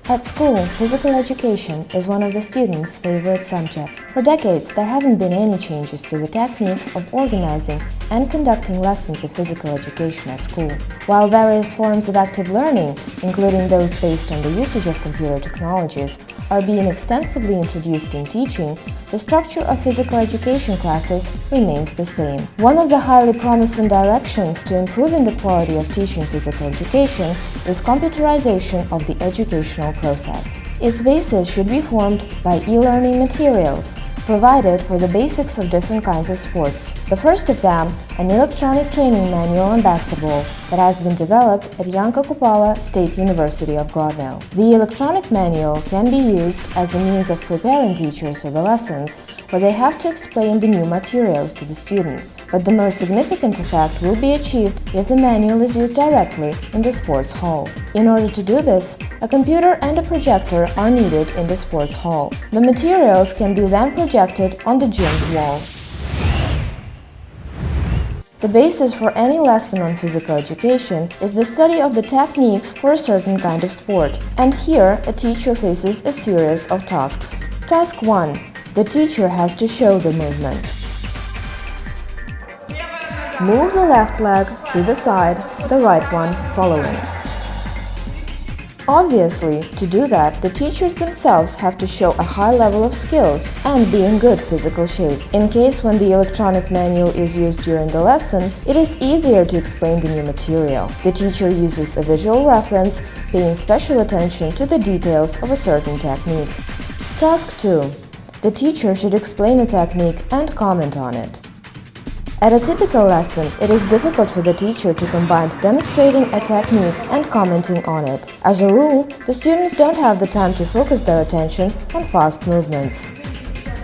At school, physical education is one of the students' favorite subjects. For decades, there haven't been any changes to the techniques of organizing and conducting lessons of physical education at school. While various forms of active learning, including those based on the usage of computer technologies, are being extensively introduced in teaching, the structure of physical education classes remains the same. One of the highly promising directions to improving the quality of teaching physical education is computerization of the educational process. Its basis should be formed by e-learning materials provided for the basics of different kinds of sports. The first of them, an electronic training manual on basketball that has been developed at Yanka Kupala State University of Grodno. The electronic manual can be used as a means of preparing teachers for the lessons, where they have to explain the new materials to the students. But the most significant effect will be achieved if the manual is used directly in the sports hall. In order to do this, a computer and a projector are needed in the sports hall. The materials can be then projected on the gym's wall. The basis for any lesson on physical education is the study of the techniques for a certain kind of sport, and here a teacher faces a series of tasks. Task 1. The teacher has to show the movement. Move the left leg to the side, the right one following. Obviously, to do that, the teachers themselves have to show a high level of skills and be in good physical shape. In case when the electronic manual is used during the lesson, it is easier to explain the new material. The teacher uses a visual reference, paying special attention to the details of a certain technique. Task 2. The teacher should explain a technique and comment on it. At a typical lesson, it is difficult for the teacher to combine demonstrating a technique and commenting on it. As a rule, the students don't have the time to focus their attention on fast movements.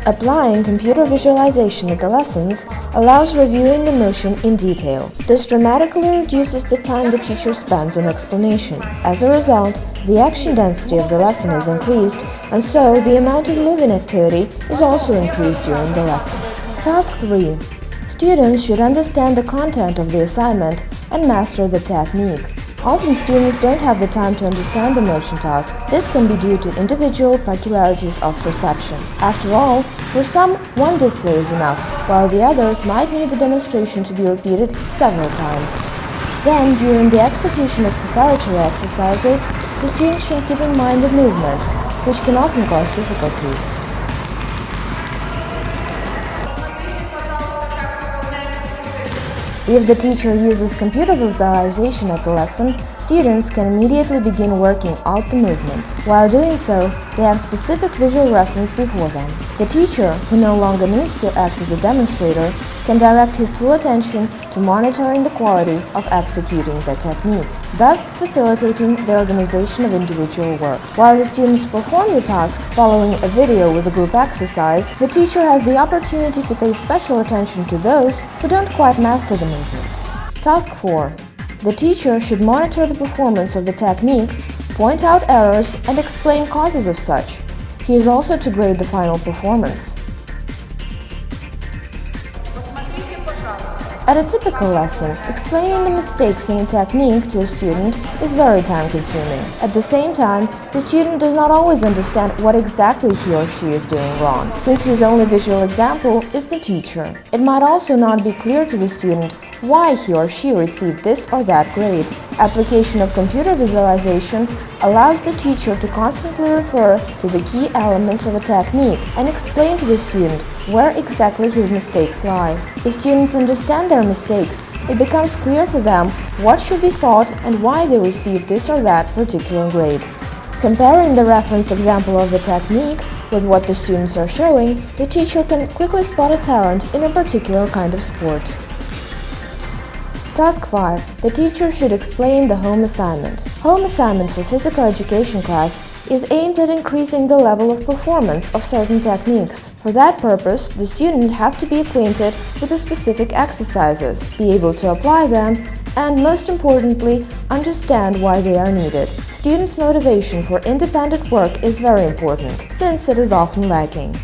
Applying computer visualization at the lessons allows reviewing the motion in detail. This dramatically reduces the time the teacher spends on explanation. As a result, the action density of the lesson is increased, and so the amount of moving activity is also increased during the lesson. Task 3. Students should understand the content of the assignment and master the technique. Often students don't have the time to understand the motion task. This can be due to individual peculiarities of perception. After all, for some, one display is enough, while the others might need the demonstration to be repeated several times. Then, during the execution of preparatory exercises, the students should keep in mind the movement, which can often cause difficulties. If the teacher uses computer visualization at the lesson, students can immediately begin working out the movement. While doing so, they have specific visual reference before them. The teacher, who no longer needs to act as a demonstrator, can direct his full attention to monitoring the quality of executing the technique, thus facilitating the organization of individual work. While the students perform the task following a video with a group exercise, the teacher has the opportunity to pay special attention to those who don't quite master the movement. Task 4. The teacher should monitor the performance of the technique, point out errors, and explain causes of such. He is also to grade the final performance. At a typical lesson, explaining the mistakes in a technique to a student is very time-consuming. At the same time, the student does not always understand what exactly he or she is doing wrong, since his only visual example is the teacher. It might also not be clear to the student why he or she received this or that grade. Application of computer visualization allows the teacher to constantly refer to the key elements of a technique and explain to the student where exactly his mistakes lie. If students understand their mistakes, it becomes clear for them what should be sought and why they received this or that particular grade. Comparing the reference example of the technique with what the students are showing, the teacher can quickly spot a talent in a particular kind of sport. Task 5. The teacher should explain the home assignment. Home assignment for physical education class is aimed at increasing the level of performance of certain techniques. For that purpose, the student have to be acquainted with the specific exercises, be able to apply them, and most importantly, understand why they are needed. Students' motivation for independent work is very important, since it is often lacking.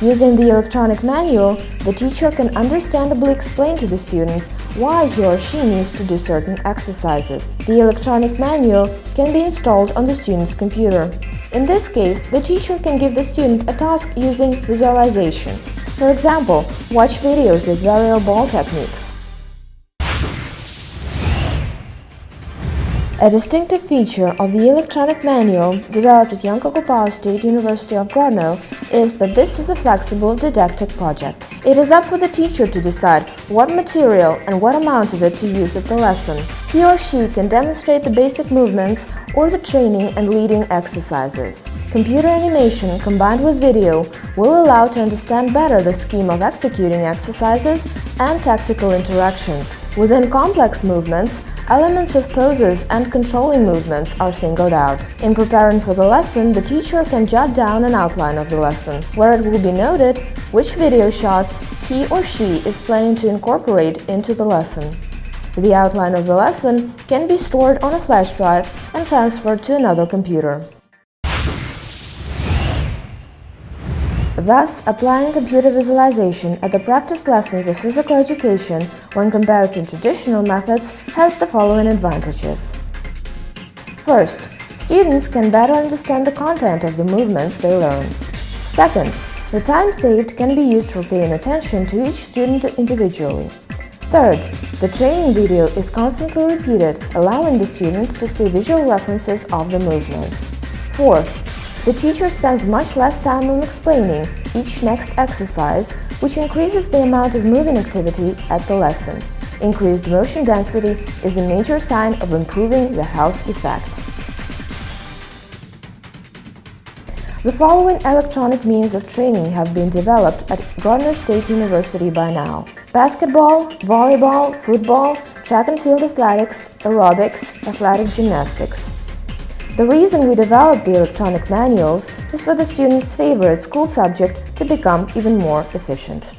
Using the electronic manual, the teacher can understandably explain to the students why he or she needs to do certain exercises. The electronic manual can be installed on the student's computer. In this case, the teacher can give the student a task using visualization. For example, watch videos with variable ball techniques. A distinctive feature of the electronic manual developed at Yankel Kopaus State University of Grodno is that this is a flexible didactic project. It is up for the teacher to decide what material and what amount of it to use at the lesson. He or she can demonstrate the basic movements or the training and leading exercises. Computer animation combined with video will allow to understand better the scheme of executing exercises and tactical interactions. Within complex movements, elements of poses and controlling movements are singled out. In preparing for the lesson, the teacher can jot down an outline of the lesson, where it will be noted which video shots he or she is planning to incorporate into the lesson. The outline of the lesson can be stored on a flash drive and transferred to another computer. Thus, applying computer visualization at the practice lessons of physical education when compared to traditional methods has the following advantages. First, students can better understand the content of the movements they learn. Second, the time saved can be used for paying attention to each student individually. Third, the training video is constantly repeated, allowing the students to see visual references of the movements. Fourth, the teacher spends much less time on explaining each next exercise, which increases the amount of moving activity at the lesson. Increased motion density is a major sign of improving the health effect. The following electronic means of training have been developed at Grodno State University by now: basketball, volleyball, football, track and field athletics, aerobics, athletic gymnastics. The reason we developed the electronic manuals is for the students' favorite school subject to become even more efficient.